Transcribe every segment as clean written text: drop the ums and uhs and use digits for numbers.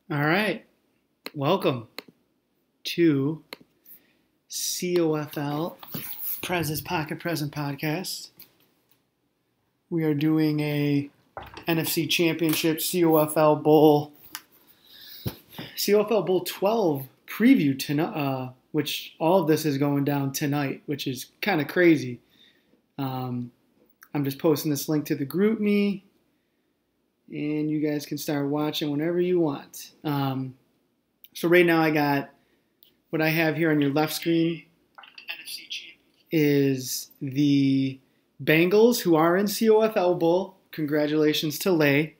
All right. Welcome to COFL, Prez's Pocket Present Podcast. We are doing a NFC Championship COFL Bowl 12 preview tonight, which all of this is going down tonight, which is kind of crazy. I'm just posting this link to the group me, and you guys can start watching whenever you want. So right now I got what I have here on your left screen is the Bengals, who are in COFL Bowl. Congratulations to Lay.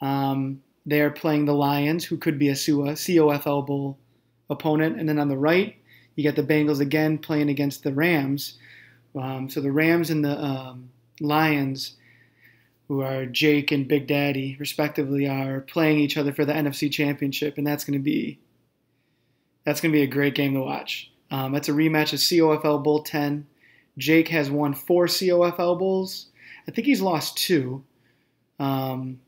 They are playing the Lions, who could be a COFL Bowl opponent. And then on the right, you got the Bengals again playing against the Rams. So the Rams and the Lions, who are Jake and Big Daddy, respectively, are playing each other for the NFC Championship, and that's going to be a great game to watch. That's a rematch of COFL Bowl 10. Jake has won 4 COFL Bowls. I think he's lost 2. And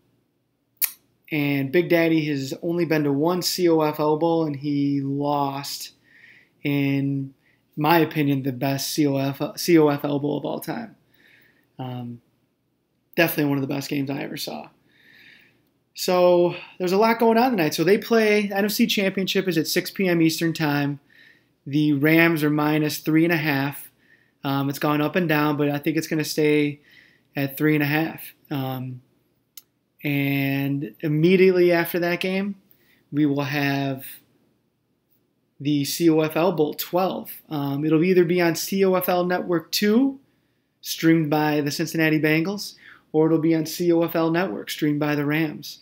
Big Daddy has only been to 1 COFL Bowl, and he lost, in my opinion, the best COFL Bowl of all time. Definitely one of the best games I ever saw. So there's a lot going on tonight. So they play, NFC Championship is at 6 p.m. Eastern Time. The Rams are minus 3.5. It's gone up and down, but I think it's going to stay at 3.5. And immediately after that game, we will have the COFL Bowl 12. It'll either be on COFL Network 2, streamed by the Cincinnati Bengals, or it'll be on COFL Network, streamed by the Rams.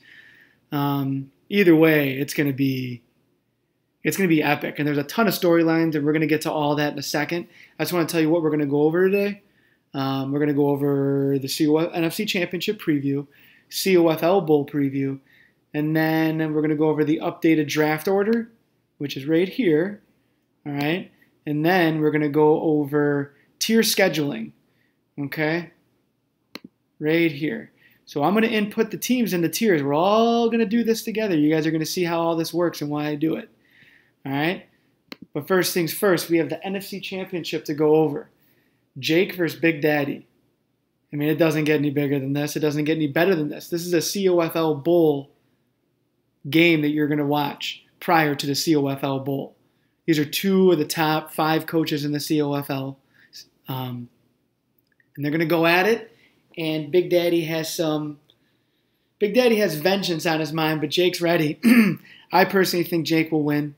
Either way, it's going to be epic. And there's a ton of storylines, and we're going to get to all that in a second. I just want to tell you what we're going to go over today. We're going to go over the NFC Championship preview, COFL Bowl preview, and then we're going to go over the updated draft order, which is right here. All right. And then we're going to go over tier scheduling. Okay. Right here. So I'm going to input the teams in the tiers. We're all going to do this together. You guys are going to see how all this works and why I do it. All right? But first things first, we have the NFC Championship to go over. Jake versus Big Daddy. I mean, it doesn't get any bigger than this. It doesn't get any better than this. This is a COFL Bowl game that you're going to watch prior to the COFL Bowl. These are 2 of the top 5 coaches in the COFL. And they're going to go at it. And Big Daddy has vengeance on his mind, but Jake's ready. I personally think Jake will win.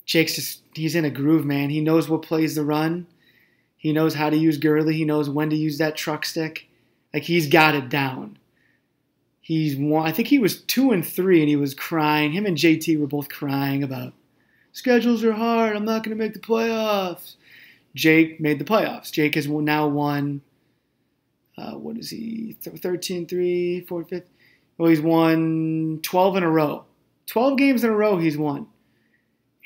He's in a groove, man. He knows what plays to run. He knows how to use Gurley. He knows when to use that truck stick. Like, he's got it down. I think he was 2-3 and he was crying. Him and JT were both crying about schedules are hard. I'm not going to make the playoffs. Jake made the playoffs. Jake has now won, 13-3, 4-5. Well, he's won 12 in a row. 12 games in a row he's won.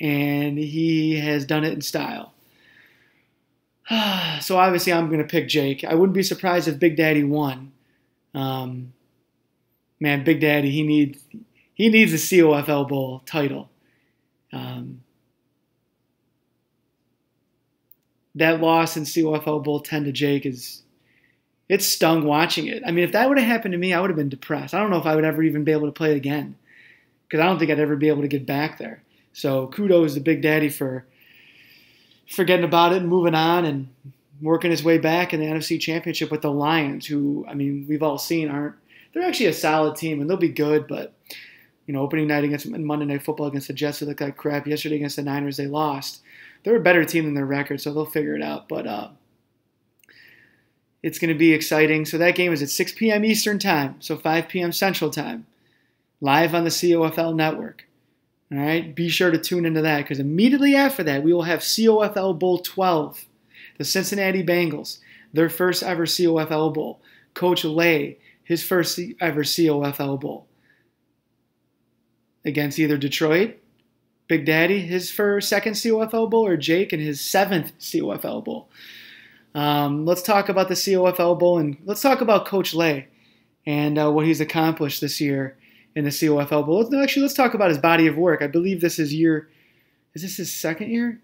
And he has done it in style. So obviously I'm going to pick Jake. I wouldn't be surprised if Big Daddy won. Man, Big Daddy, he needs a COFL Bowl title. That loss in COFL Bowl 10 to Jake it stung watching it. I mean, if that would have happened to me, I would have been depressed. I don't know if I would ever even be able to play it again because I don't think I'd ever be able to get back there. So kudos to Big Daddy for forgetting about it and moving on and working his way back in the NFC Championship with the Lions, who, I mean, we've all seen they're actually a solid team and they'll be good, but opening night against Monday Night Football against the Jets, they looked like crap. Yesterday against the Niners, they lost. They're a better team than their record, so they'll figure it out. But it's going to be exciting. So that game is at 6 p.m. Eastern Time, so 5 p.m. Central Time, live on the COFL Network. All right, be sure to tune into that because immediately after that, we will have COFL Bowl 12, the Cincinnati Bengals, their first ever COFL Bowl. Coach Lay, his first ever COFL Bowl against either Detroit, Big Daddy, his second COFL Bowl, or Jake in his 7th COFL Bowl. Let's talk about the COFL Bowl, and let's talk about Coach Lay and what he's accomplished this year in the COFL Bowl. Let's talk about his body of work. I believe this is this his second year?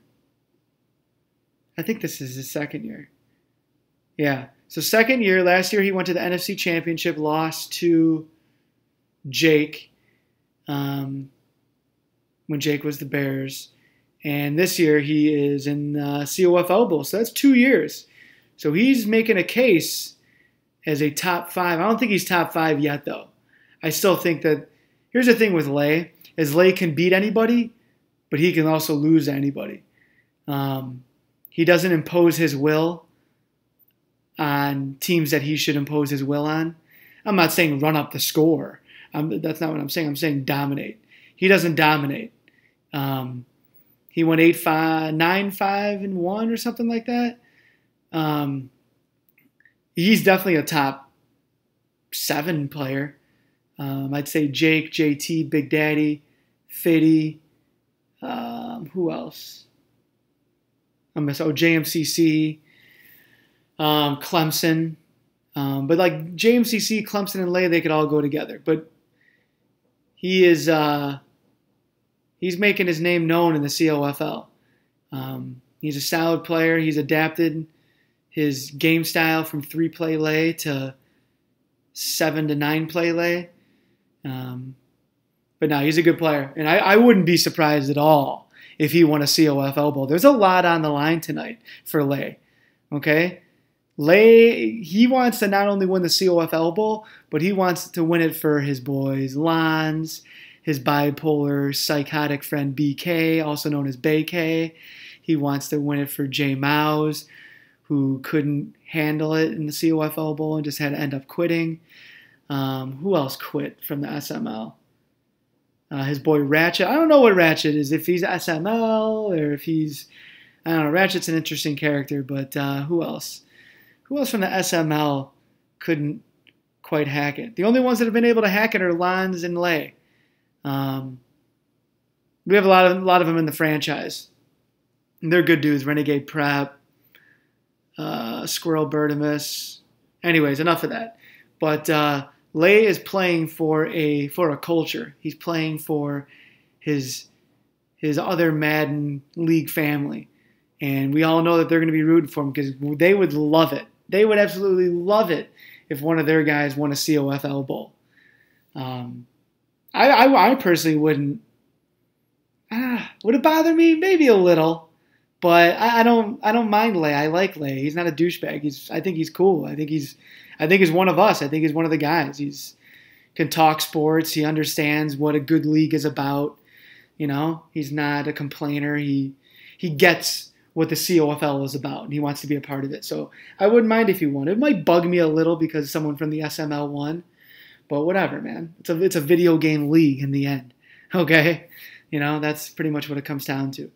I think this is his second year. Yeah. So second year. Last year he went to the NFC Championship, lost to Jake when Jake was the Bears. And this year he is in COFL Bowl. So that's 2 years. So he's making a case as a top 5. I don't think he's top 5 yet, though. I still think that here's the thing with Lay, is Lay can beat anybody, but he can also lose to anybody. He doesn't impose his will on teams that he should impose his will on. I'm not saying run up the score. That's not what I'm saying. I'm saying dominate. He doesn't dominate. He went 9-5-1 or something like that. He's definitely a top 7 player. I'd say Jake, JT, Big Daddy, Fitty. Who else? JMCC, Clemson. But like JMCC, Clemson, and Lay, they could all go together. But he's making his name known in the COFL. He's a solid player. He's adapted his game style from 3-play lay to 7 to 9-play lay. But no, he's a good player. And I wouldn't be surprised at all if he won a COFL Bowl. There's a lot on the line tonight for Lay. Okay? Lay, he wants to not only win the COFL Bowl, but he wants to win it for his boys Lons, his bipolar psychotic friend BK, also known as BK. He wants to win it for J Mouse, who couldn't handle it in the COFL Bowl and just had to end up quitting. Who else quit from the SML? His boy Ratchet. I don't know what Ratchet is, if he's SML or if he's... I don't know. Ratchet's an interesting character, but who else? Who else from the SML couldn't quite hack it? The only ones that have been able to hack it are Lons and Lay. We have a lot of them in the franchise. And they're good dudes. Renegade Prep, Squirrel Bertimus. Anyways, enough of that. But Lay is playing for a culture. He's playing for his other Madden League family. And we all know that they're going to be rooting for him because they would love it. They would absolutely love it if one of their guys won a COFL Bowl. I personally wouldn't. Would it bother me? Maybe a little. But I don't mind Lay. I like Lay. He's not a douchebag. I think he's cool. I think he's one of us. I think he's one of the guys. He's can talk sports. He understands what a good league is about. You know, he's not a complainer. He gets what the COFL is about, and he wants to be a part of it. So I wouldn't mind if he won. It might bug me a little because someone from the SML won, but whatever, man. It's a video game league in the end. Okay, you know, that's pretty much what it comes down to.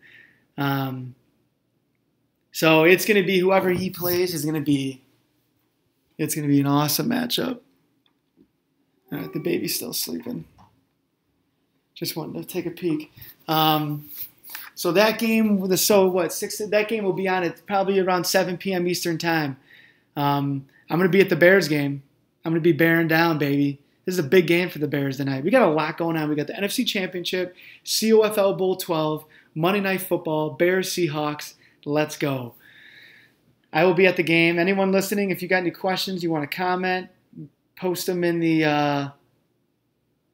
So it's going to be whoever he plays is going to be. It's going to be an awesome matchup. All right, the baby's still sleeping. Just wanted to take a peek. So that game, that game will be on at probably around 7 p.m. Eastern time. I'm going to be at the Bears game. I'm going to be bearing down, baby. This is a big game for the Bears tonight. We got a lot going on. We got the NFC Championship, COFL Bowl 12, Monday Night Football, Bears Seahawks. Let's go. I will be at the game. Anyone listening, if you got any questions, you want to comment, post them in the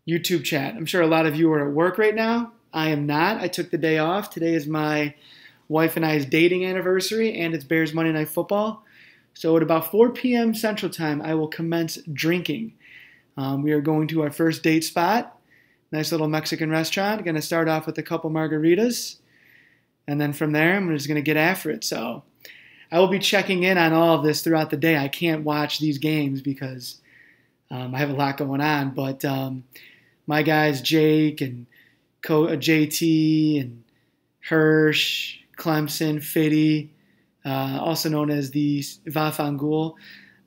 YouTube chat. I'm sure a lot of you are at work right now. I am not. I took the day off. Today is my wife and I's dating anniversary, and it's Bears Monday Night Football. So at about 4 p.m. Central Time, I will commence drinking. We are going to our first date spot. Nice little Mexican restaurant. Going to start off with a couple margaritas. And then from there, I'm just going to get after it. So I will be checking in on all of this throughout the day. I can't watch these games because I have a lot going on. But my guys, Jake and JT and Hirsch, Clemson, Fitty, also known as the Vafangul.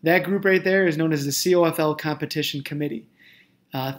That group right there is known as the COFL Competition Committee.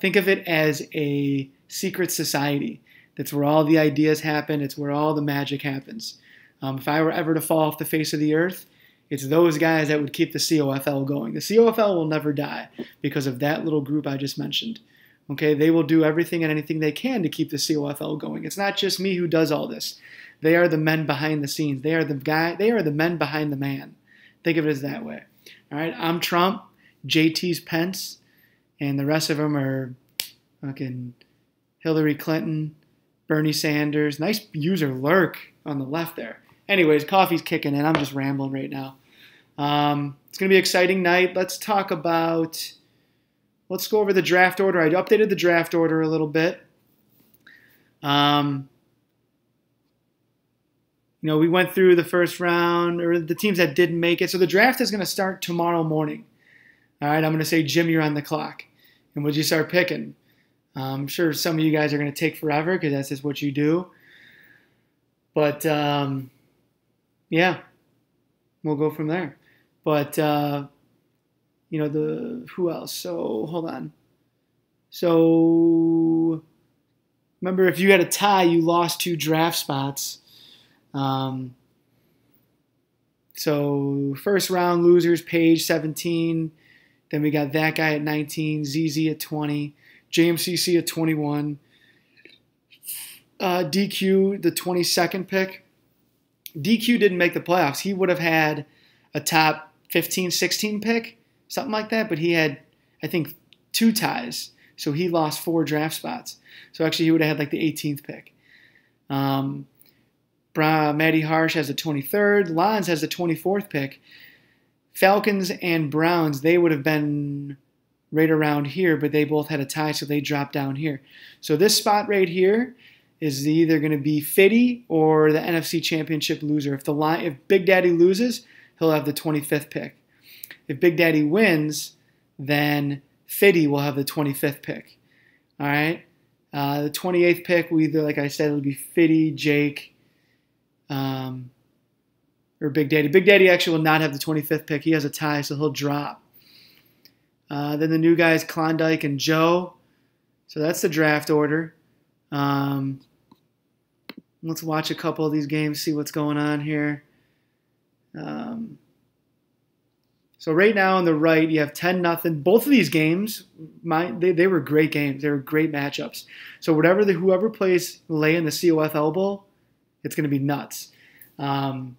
Think of it as a secret society. That's where all the ideas happen. It's where all the magic happens. If I were ever to fall off the face of the earth, it's those guys that would keep the COFL going. The COFL will never die because of that little group I just mentioned. Okay, they will do everything and anything they can to keep the COFL going. It's not just me who does all this. They are the men behind the scenes. They are the men behind the man. Think of it as that way. All right, I'm Trump, JT's Pence, and the rest of them are fucking Hillary Clinton, Bernie Sanders. Nice user lurk on the left there. Anyways, coffee's kicking in. I'm just rambling right now. It's going to be an exciting night. Let's go over the draft order. I updated the draft order a little bit. We went through the first round, or the teams that didn't make it. So the draft is going to start tomorrow morning. All right, I'm going to say, Jim, you're on the clock. And we'll just start picking. I'm sure some of you guys are going to take forever because that's just what you do. But, yeah, we'll go from there. But, who else? So, hold on. So, remember, if you had a tie, you lost 2 draft spots. So, first round losers, Page, 17. Then we got that guy at 19, ZZ at 20, JMCC at 21, DQ, the 22nd pick. DQ didn't make the playoffs. He would have had a top 15, 16 pick, something like that, but he had, I think, 2 ties. So he lost 4 draft spots. So actually he would have had like the 18th pick. Matty Harsh has the 23rd. Lons has the 24th pick. Falcons and Browns, they would have been right around here, but they both had a tie, so they dropped down here. So this spot right here is either going to be Fitty or the NFC Championship loser. If Big Daddy loses, he'll have the 25th pick. If Big Daddy wins, then Fitty will have the 25th pick. All right? The 28th pick, like I said, it'll be Fitty, Jake, or Big Daddy. Big Daddy actually will not have the 25th pick. He has a tie, so he'll drop. Then the new guys, Klondike and Joe. So that's the draft order. Let's watch a couple of these games, see what's going on here. So right now on the right, you have 10-0. Both of these games, they were great games. They were great matchups. So whoever plays Lay in the COFL Bowl, it's going to be nuts. The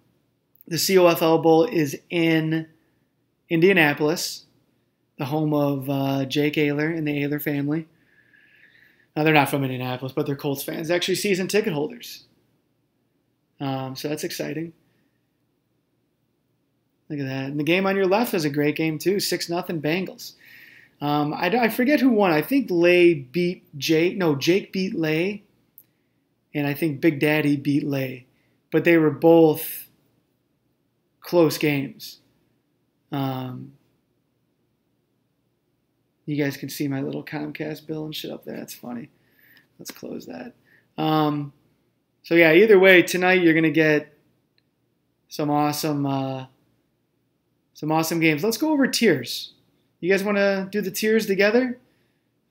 COFL Bowl is in Indianapolis, the home of Jake Ayler and the Ayler family. Now, they're not from Indianapolis, but they're Colts fans. They're actually season ticket holders. So that's exciting. Look at that. And the game on your left was a great game, too. 6-0 Bengals. I forget who won. I think Lay beat Jake. No, Jake beat Lay. And I think Big Daddy beat Lay. But they were both close games. You guys can see my little Comcast bill and shit up there. That's funny. Let's close that. So yeah, either way, tonight you're gonna get some awesome games. Let's go over tiers. You guys want to do the tiers together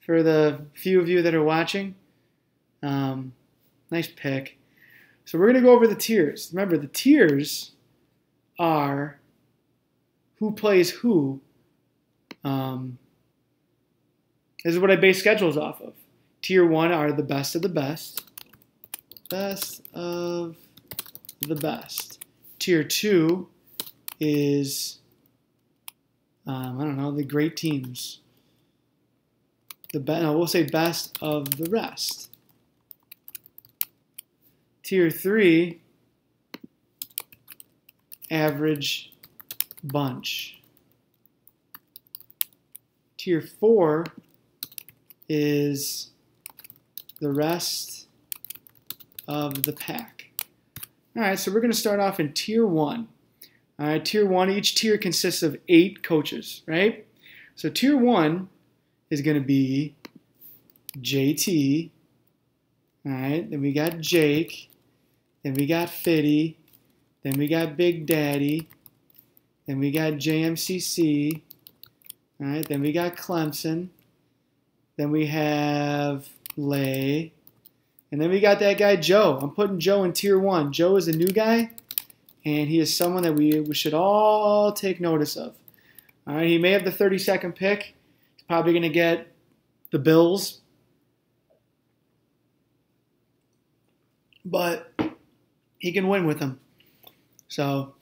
for the few of you that are watching? Nice pick. So we're gonna go over the tiers. Remember, the tiers are who plays who. This is what I base schedules off of. Tier 1 are the best of the best. Best of the best. Tier 2 is, the great teams. We'll say best of the rest. Tier 3, average bunch. Tier 4 is the rest of the pack. All right, so we're going to start off in Tier 1. All right, Tier 1, each tier consists of 8 coaches, right? So Tier 1 is going to be JT. All right, then we got Jake. Then we got Fitty. Then we got Big Daddy. Then we got JMCC. All right, then we got Clemson. Then we have Lay. And then we got that guy, Joe. I'm putting Joe in Tier 1. Joe is a new guy, and he is someone that we should all take notice of. All right, he may have the 32nd pick. He's probably going to get the Bills but he can win with them. So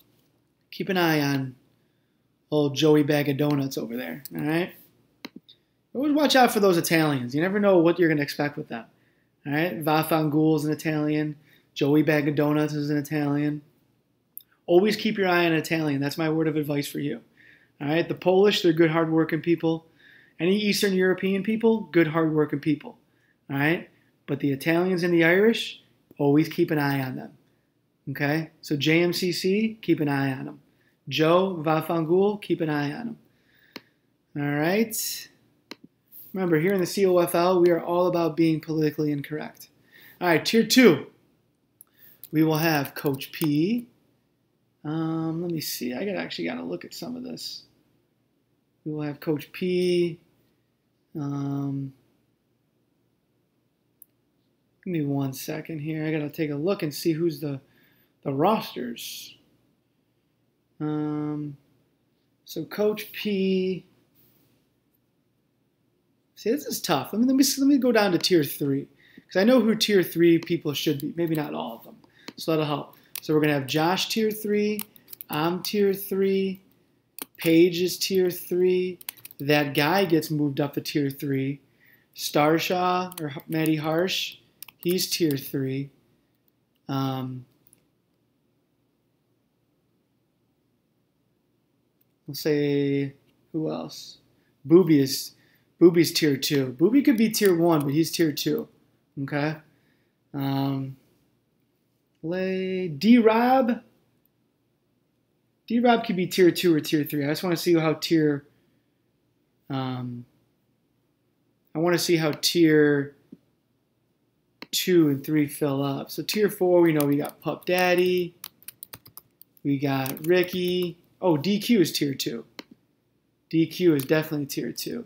keep an eye on old Joey Bag of Donuts over there, all right? Always watch out for those Italians. You never know what you're going to expect with them, all right? Vafangul is an Italian. Joey Bag of Donuts is an Italian. Always keep your eye on an Italian. That's my word of advice for you, all right? The Polish, they're good, hardworking people. Any Eastern European people, good, hardworking people, all right? But the Italians and the Irish, always keep an eye on them, okay? So JMCC, keep an eye on them. Joe Vafangul, keep an eye on him. All right. Remember, here in the COFL, we are all about being politically incorrect. All right, Tier 2. We will have Coach P. Let me see. I actually got to look at some of this. We will have Coach P. Give me 1 second here. I got to take a look and see who's the rosters. So Coach P. See, this is tough. Let me go down to Tier 3 because I know who Tier 3 people should be. Maybe not all of them, so that'll help. So we're gonna have Josh Tier 3. I'm Tier 3. Paige is Tier 3. That guy gets moved up to Tier 3. Starshaw or Matty Harsh, he's Tier 3. We'll say, who else? Booby's Tier 2. Booby could be Tier 1, but he's Tier 2. Okay? D-Rob. D-Rob could be Tier 2 or Tier 3. I just want to see how Tier... I want to see how Tier 2 and 3 fill up. So Tier 4, we know we got Pup Daddy. We got Ricky. Oh, DQ is Tier 2. DQ is definitely Tier 2.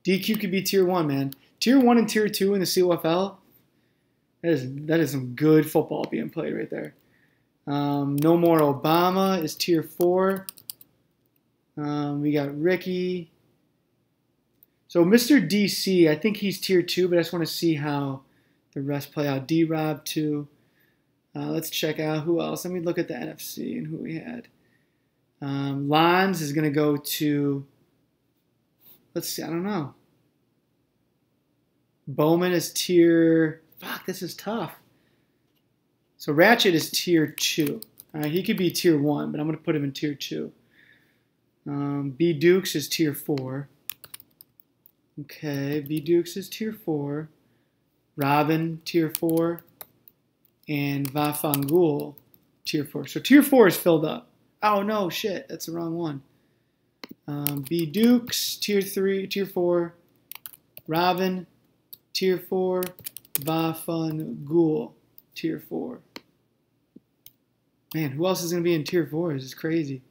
DQ could be Tier 1, man. Tier 1 and Tier 2 in the COFL, that is some good football being played right there. No More Obama is Tier 4. We got Ricky. So Mr. DC, I think he's Tier 2, but I just want to see how the rest play out. D-Rob 2. Let's check out who else. Let me look at the NFC and who we had. Lons is going to go to, let's see, I don't know. Bowman is Tier, fuck, this is tough. So Ratchet is Tier 2. All right, he could be Tier 1, but I'm going to put him in Tier 2. B Dukes is Tier 4. Okay, B Dukes is Tier 4. Robin, Tier 4. And Vafangul, Tier 4. So Tier 4 is filled up. Oh, no, shit, that's the wrong one. B Dukes, Tier 3, Tier 4. Robin, Tier 4. Vafangul, Tier 4. Man, who else is going to be in Tier 4? This is crazy.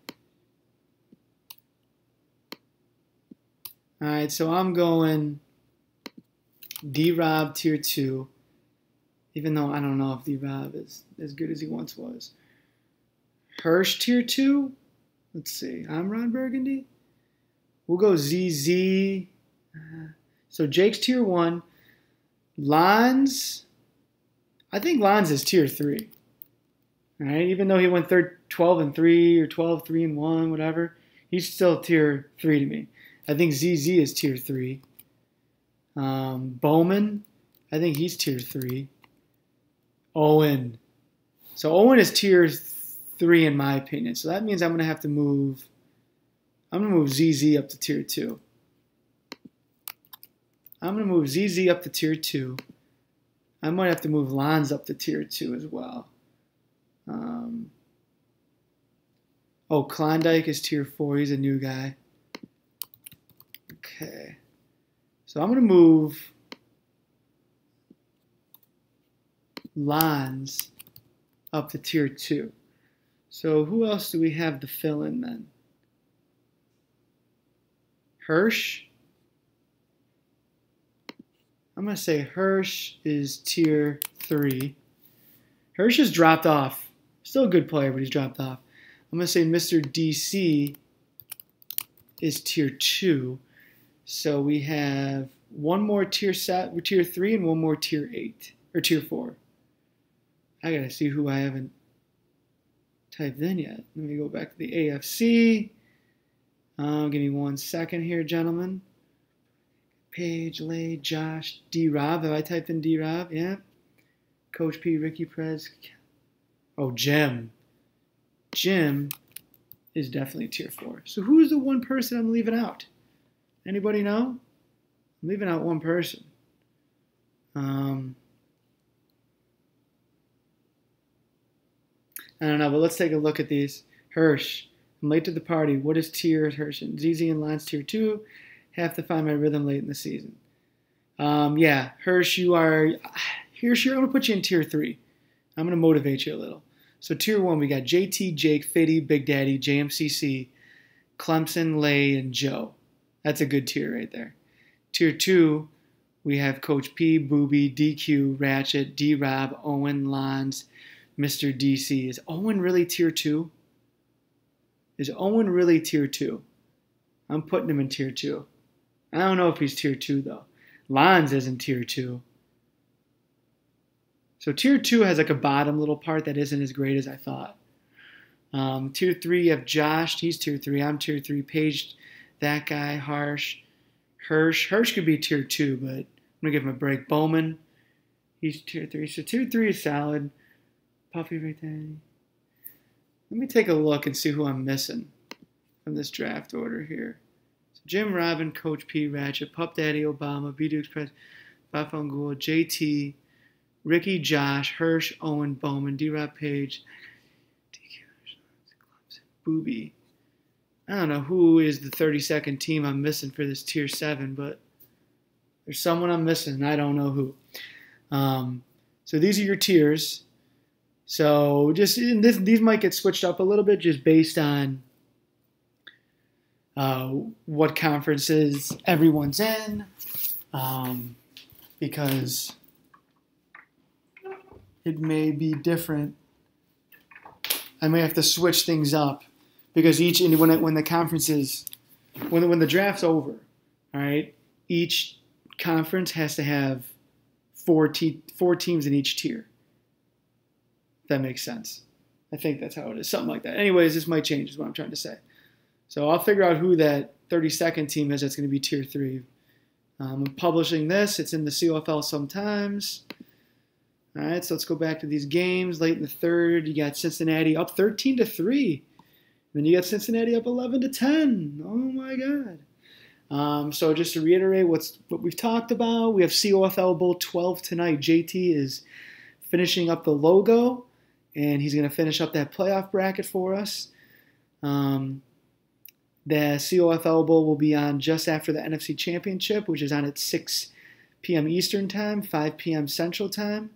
All right, so I'm going D-Rob Tier 2, even though I don't know if D-Rob is as good as he once was. Hirsch Tier 2. Let's see. I'm Ron Burgundy. We'll go ZZ. So Jake's Tier 1. Lons. I think Lons is Tier 3. All right, even though he went 12-3 or 12-3-1, whatever, he's still Tier 3 to me. I think ZZ is Tier 3. Bowman, I think he's Tier 3. Owen. So Owen is Tier 3 in my opinion. So that means I'm going to have to move. I'm going to move ZZ up to Tier 2. I'm going to move ZZ up to Tier 2. I might have to move Lons up to Tier 2 as well. Klondike is Tier 4. He's a new guy. Okay. So I'm going to move Lons up to Tier 2. So who else do we have to fill in then? Hirsch. I'm going to say Hirsch is Tier 3. Hirsch has dropped off. Still a good player, but he's dropped off. I'm going to say Mr. DC is Tier 2. So we have one more Tier 3 and one more Tier 8 or Tier 4. I got to see who I haven't typed in yet. Let me go back to the AFC. Give me 1 second here, gentlemen. Paige, Lay, Josh, D-Rob. Have I typed in D-Rob? Yeah. Coach P, Ricky, Prez. Oh, Jim. Jim is definitely tier 4. So who's the one person I'm leaving out? Anybody know? I'm leaving out one person. I don't know, but let's take a look at these. Hirsch, I'm late to the party. What is tier Hirsch? ZZ and Lance tier 2. Have to find my rhythm late in the season. Yeah, Hirsch, I'm going to put you in tier 3. I'm going to motivate you a little. So tier 1, we got JT, Jake, Fitty, Big Daddy, JMCC, Clemson, Lay, and Joe. That's a good tier right there. Tier 2, we have Coach P, Booby, DQ, Ratchet, D-Rob, Owen, Lons, Mr. DC. Is Owen really tier 2? Is Owen really tier 2? I'm putting him in tier 2. I don't know if he's tier 2, though. Lons isn't tier 2. So tier 2 has like a bottom little part that isn't as great as I thought. Tier 3, you have Josh. He's tier 3. I'm tier 3. Paige, that guy, Harsh. Hirsch could be tier 2, but I'm going to give him a break. Bowman, he's tier 3. So tier 3 is solid. Puffy right there. Let me take a look and see who I'm missing from this draft order here. So Jim, Robin, Coach P, Ratchet, Pup Daddy, Obama, B-Dukes, Prez, Buffalo Ghoul, JT, Ricky, Josh, Hirsch, Owen, Bowman, D-Rob, Page, DQ, Booby. I don't know who is the 32nd team I'm missing for this tier 7, but there's someone I'm missing, and I don't know who. So these are your tiers. So just these might get switched up a little bit just based on what conferences everyone's in, because it may be different. I may have to switch things up because when the conferences, when the draft's over, all right, each conference has to have four teams in each tier. If that makes sense. I think that's how it is. Something like that. Anyways, this might change is what I'm trying to say. So I'll figure out who that 32nd team is that's going to be tier 3. I'm publishing this. It's in the COFL sometimes. All right, so let's go back to these games. Late in the third, you got Cincinnati up 13-3. Then you got Cincinnati up 11-10. Oh, my God. So just to reiterate what we've talked about, we have COFL Bowl 12 tonight. JT is finishing up the logo, and he's going to finish up that playoff bracket for us. The COFL Bowl will be on just after the NFC Championship, which is on at 6 p.m. Eastern Time, 5 p.m. Central Time.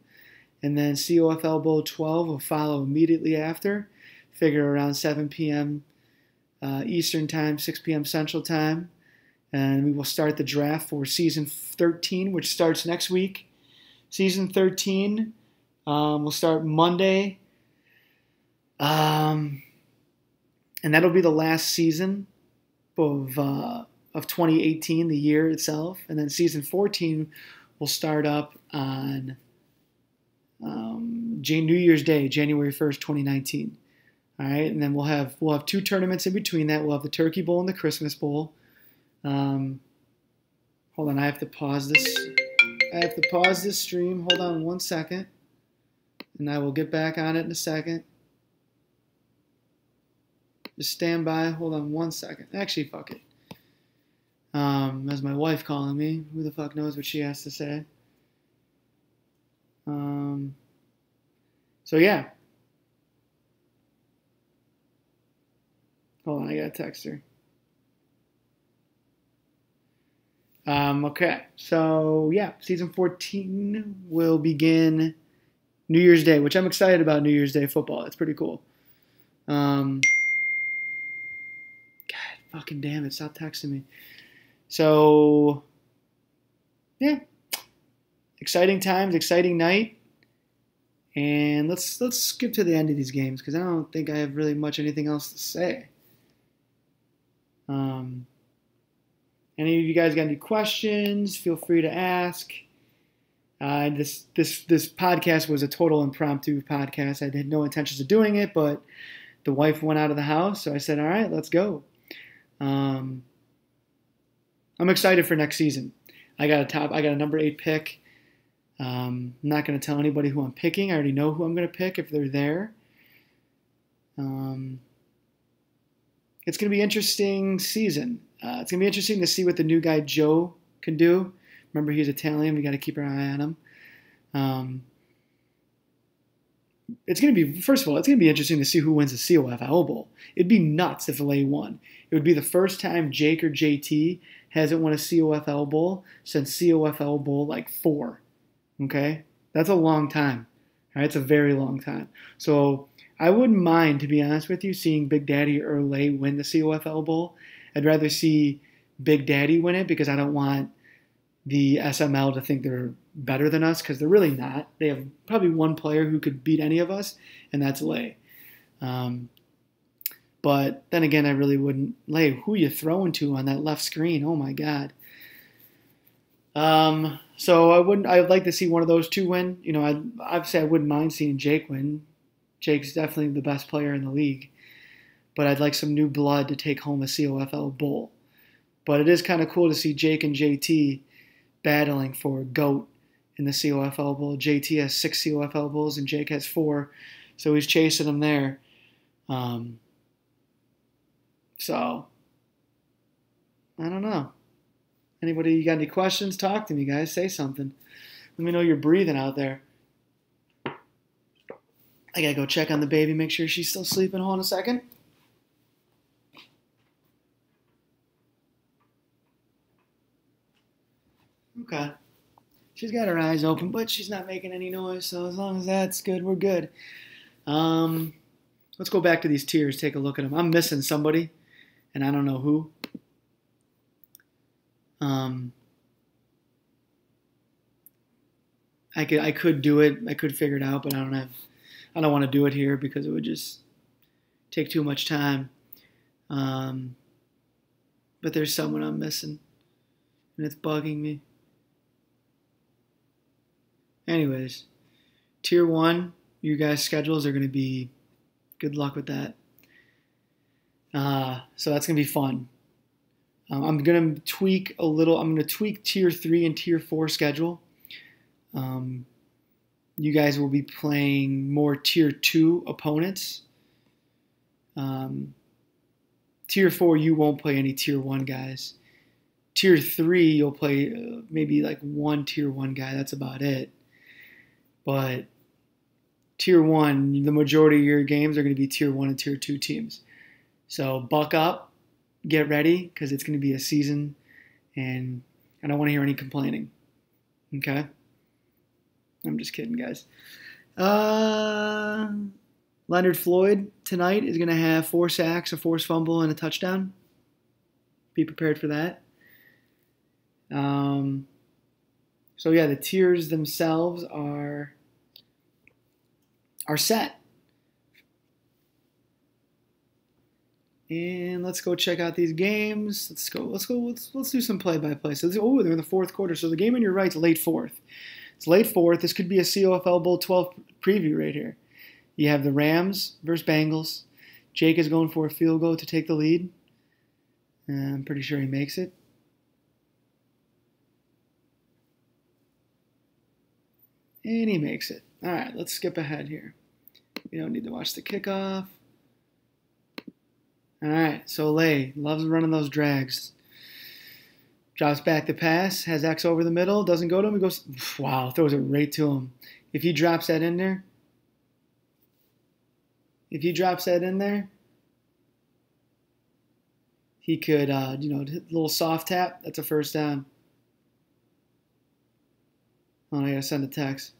And then COFL Bowl 12 will follow immediately after, figure around 7 p.m. Eastern Time, 6 p.m. Central Time. And we will start the draft for Season 13, which starts next week. Season 13 will start Monday. And that'll be the last season of 2018, the year itself. And then Season 14 will start up on New Year's Day, January 1st, 2019. All right, and then we'll have 2 tournaments in between that. We'll have the Turkey Bowl and the Christmas Bowl. Hold on, I have to pause this. I have to pause this stream. Hold on 1 second, and I will get back on it in a second. Just stand by. Hold on 1 second. Actually, fuck it. That's my wife calling me. Who the fuck knows what she has to say? So yeah. Hold on, I gotta text her. Okay, so yeah, Season 14 will begin New Year's Day, which I'm excited about. New Year's Day football. It's pretty cool. God fucking damn it, stop texting me. So, yeah. Exciting times, exciting night. And let's skip to the end of these games because I don't think I have really much anything else to say. Any of you guys got any questions? Feel free to ask. This podcast was a total impromptu podcast. I had no intentions of doing it, but the wife went out of the house, so I said, "All right, let's go." Um, I'm excited for next season. I got a number 8 pick. I'm not going to tell anybody who I'm picking. I already know who I'm going to pick if they're there. It's going to be an interesting season. It's going to be interesting to see what the new guy Joe can do. Remember, he's Italian. We got to keep our eye on him. It's going to be, first of all, it's going to be interesting to see who wins the COFL Bowl. It'd be nuts if LA won. It would be the first time Jake or JT hasn't won a COFL Bowl since COFL Bowl like 4. Okay? That's a long time. All right? It's a very long time. So I wouldn't mind, to be honest with you, seeing Big Daddy or LA win the COFL Bowl. I'd rather see Big Daddy win it because I don't want the SML to think they're better than us because they're really not. They have probably one player who could beat any of us, and that's Lay. But then again, I really wouldn't. Lay, who you throwing to on that left screen? Oh my God. So I'd like to see one of those two win. You know, obviously I wouldn't mind seeing Jake win. Jake's definitely the best player in the league. But I'd like some new blood to take home a COFL Bowl. But it is kind of cool to see Jake and JT battling for GOAT in the COFL Bowl. JT has 6 COFL Bowls and Jake has 4, so he's chasing them there. So, I don't know. Anybody, you got any questions? Talk to me, guys. Say something. Let me know you're breathing out there. I gotta go check on the baby, make sure she's still sleeping. Hold on a second. Okay. She's got her eyes open, but she's not making any noise, so as long as that's good, we're good. Let's go back to these tiers, take a look at them. I'm missing somebody, and I don't know who. I could do it. I could figure it out, but I don't want to do it here because it would just take too much time. But there's someone I'm missing, and it's bugging me. Anyways, Tier 1, you guys' schedules are going to be, good luck with that. So that's going to be fun. I'm going to tweak a little. I'm going to tweak Tier 3 and Tier 4 schedule. You guys will be playing more Tier 2 opponents. Tier 4, you won't play any Tier 1 guys. Tier 3, you'll play maybe like one Tier 1 guy. That's about it. But Tier 1, the majority of your games are going to be Tier 1 and Tier 2 teams. So buck up, get ready, because it's going to be a season, and I don't want to hear any complaining. Okay? I'm just kidding, guys. Leonard Floyd tonight is going to have 4 sacks, a forced fumble, and a touchdown. Be prepared for that. So yeah, the tiers themselves are set. And let's go check out these games. Let's do some play-by-play. So they're in the 4th quarter. So the game on your right is late 4th. It's late 4th. This could be a COFL Bowl 12 preview right here. You have the Rams versus Bengals. Jake is going for a field goal to take the lead. I'm pretty sure he makes it. And he makes it. All right, let's skip ahead here. We don't need to watch the kickoff. All right, so Lay loves running those drags. Drops back the pass, has X over the middle, doesn't go to him, he goes, wow, throws it right to him. If he drops that in there, he could, hit a little soft tap. That's a first down. Oh, I gotta send a text.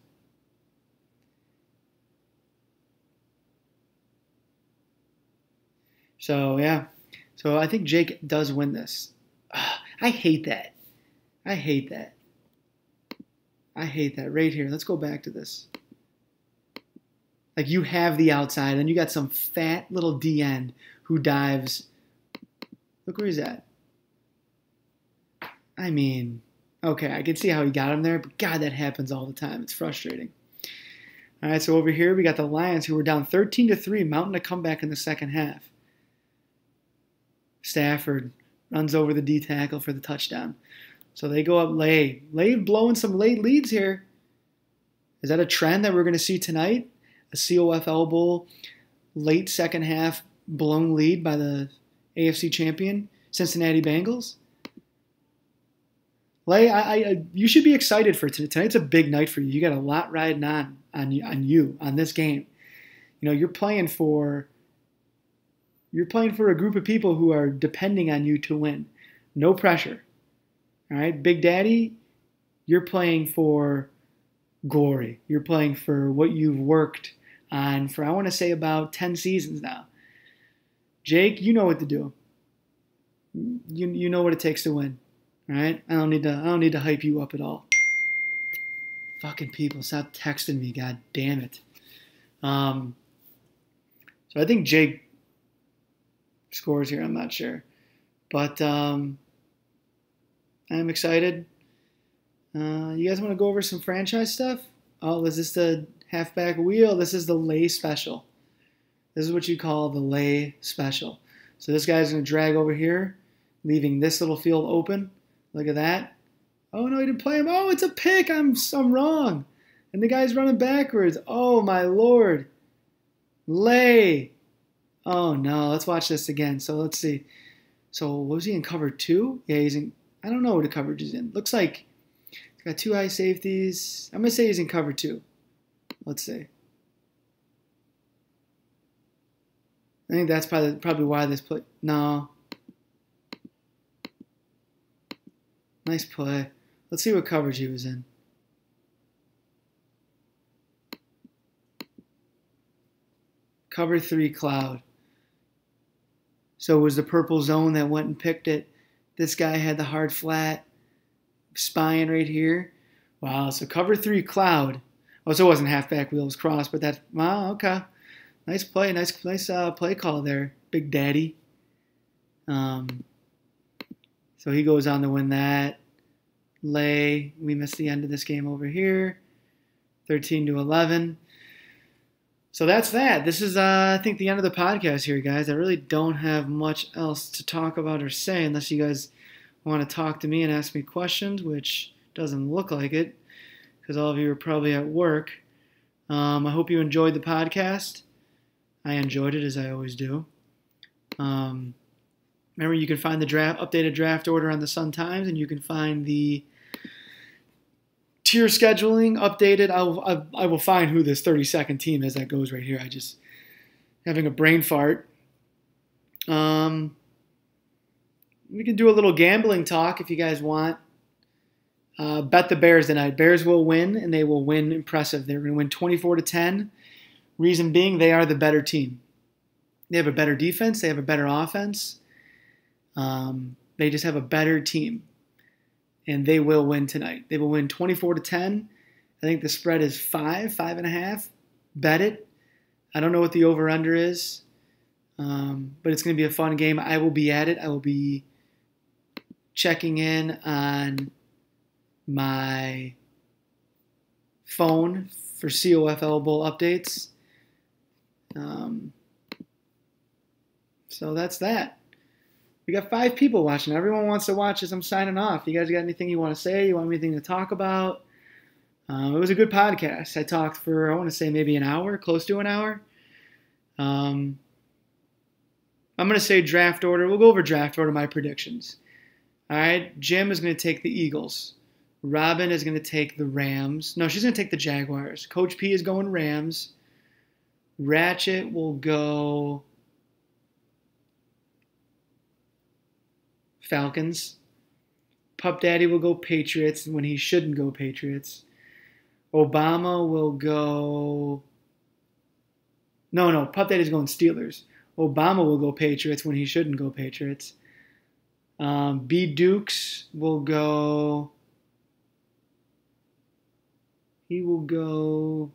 So, yeah. So, I think Jake does win this. I hate that. I hate that right here. Let's go back to this. Like, you have the outside, and you got some fat little D end who dives. Look where he's at. I mean, Okay, I can see how he got him there, but God, that happens all the time. It's frustrating. All right, so over here we got the Lions, who were down 13-3, mounting a comeback in the second half. Stafford runs over the D tackle for the touchdown. So they go up late. Late blowing some late leads here. Is that a trend that we're going to see tonight? A COFL Bowl late second half blown lead by the AFC champion Cincinnati Bengals? Lay, you should be excited for tonight. Tonight's a big night for you. You got a lot riding on this game. You know, you're playing for a group of people who are depending on you to win. No pressure. All right, Big Daddy, you're playing for glory. You're playing for what you've worked on for, I want to say, about 10 seasons now. Jake, you know what to do. You know what it takes to win. All right? I don't need to hype you up at all. Fucking people, stop texting me, god damn it. So I think Jake scores here, I'm not sure. But I'm excited. You guys want to go over some franchise stuff? Oh, is this the halfback wheel? This is the lay special. This is what you call the lay special. So this guy's going to drag over here, leaving this little field open. Look at that. Oh, no, he didn't play him. Oh, it's a pick. I'm wrong. And the guy's running backwards. Oh, my Lord. Lay. Oh, no. Let's watch this again. So let's see. So was he in cover 2? Yeah, he's in. I don't know what the coverage is in. Looks like he's got 2 high safeties. I'm going to say he's in cover 2. Let's see. I think that's probably why this play. No. Nice play. Let's see what coverage he was in. Cover 3 cloud. So it was the purple zone that went and picked it. This guy had the hard flat spine right here. Wow, so cover 3 cloud. Oh, so it wasn't halfback wheel, it was cross, but that's, wow, okay. Nice play, nice play call there, Big Daddy. So he goes on to win that. Lay, we missed the end of this game over here. 13-11. So that's that. This is, I think, the end of the podcast here, guys. I really don't have much else to talk about or say unless you guys want to talk to me and ask me questions, which doesn't look like it because all of you are probably at work. I hope you enjoyed the podcast. I enjoyed it, as I always do. Remember, you can find the updated draft order on the Sun Times, and you can find the tier scheduling updated. I will find who this 32nd team is that goes right here. I just having a brain fart. We can do a little gambling talk if you guys want. Bet the Bears tonight. Bears will win, and they will win impressive. They're going to win 24-10. Reason being, they are the better team. They have a better defense. They have a better offense. They just have a better team. And they will win tonight. They will win 24-10. I think the spread is 5.5. Bet it. I don't know what the over-under is. But it's going to be a fun game. I will be at it. I will be checking in on my phone for COFL Bowl updates. So that's that. We got 5 people watching. Everyone wants to watch as I'm signing off. You guys got anything you want to say? You want anything to talk about? It was a good podcast. I talked for, I want to say, maybe an hour, close to an hour. I'm going to say draft order. We'll go over draft order, my predictions. All right, Jim is going to take the Eagles. Robin is going to take the Rams. No, she's going to take the Jaguars. Coach P is going Rams. Ratchet will go Falcons. Pup Daddy will go Patriots when he shouldn't go Patriots. Obama will go... No, Pup Daddy's going Steelers. Obama will go Patriots when he shouldn't go Patriots. B. Dukes will go... He will go...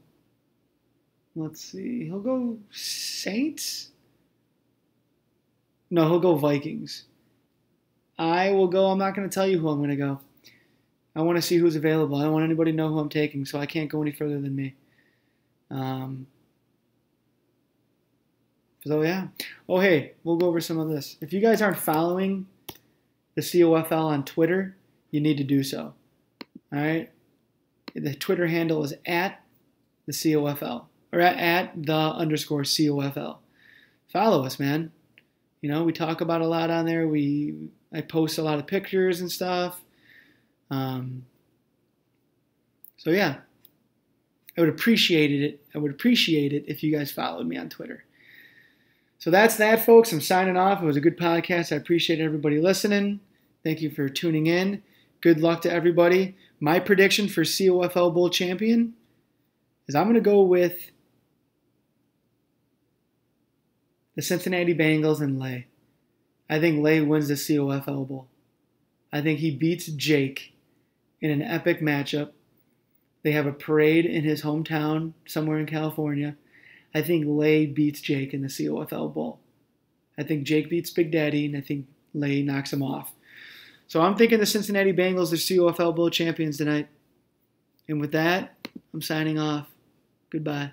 Let's see. He'll go Saints? No, he'll go Vikings. I will go... I'm not going to tell you who I'm going to go. I want to see who's available. I don't want anybody to know who I'm taking, so I can't go any further than me. So yeah. Oh hey, we'll go over some of this. If you guys aren't following the COFL on Twitter, you need to do so. All right. The Twitter handle is at the COFL or at the _COFL. Follow us, man. You know, we talk about a lot on there. I post a lot of pictures and stuff. So yeah, I would appreciate it. I would appreciate it if you guys followed me on Twitter. So that's that, folks. I'm signing off. It was a good podcast. I appreciate everybody listening. Thank you for tuning in. Good luck to everybody. My prediction for COFL Bowl champion is I'm going to go with the Cincinnati Bengals and Lay. I think Lay wins the COFL Bowl. I think he beats Jake in an epic matchup. They have a parade in his hometown somewhere in California. I think Lay beats Jake in the COFL Bowl. I think Jake beats Big Daddy, and I think Lay knocks him off. So I'm thinking the Cincinnati Bengals are COFL Bowl champions tonight. And with that, I'm signing off. Goodbye.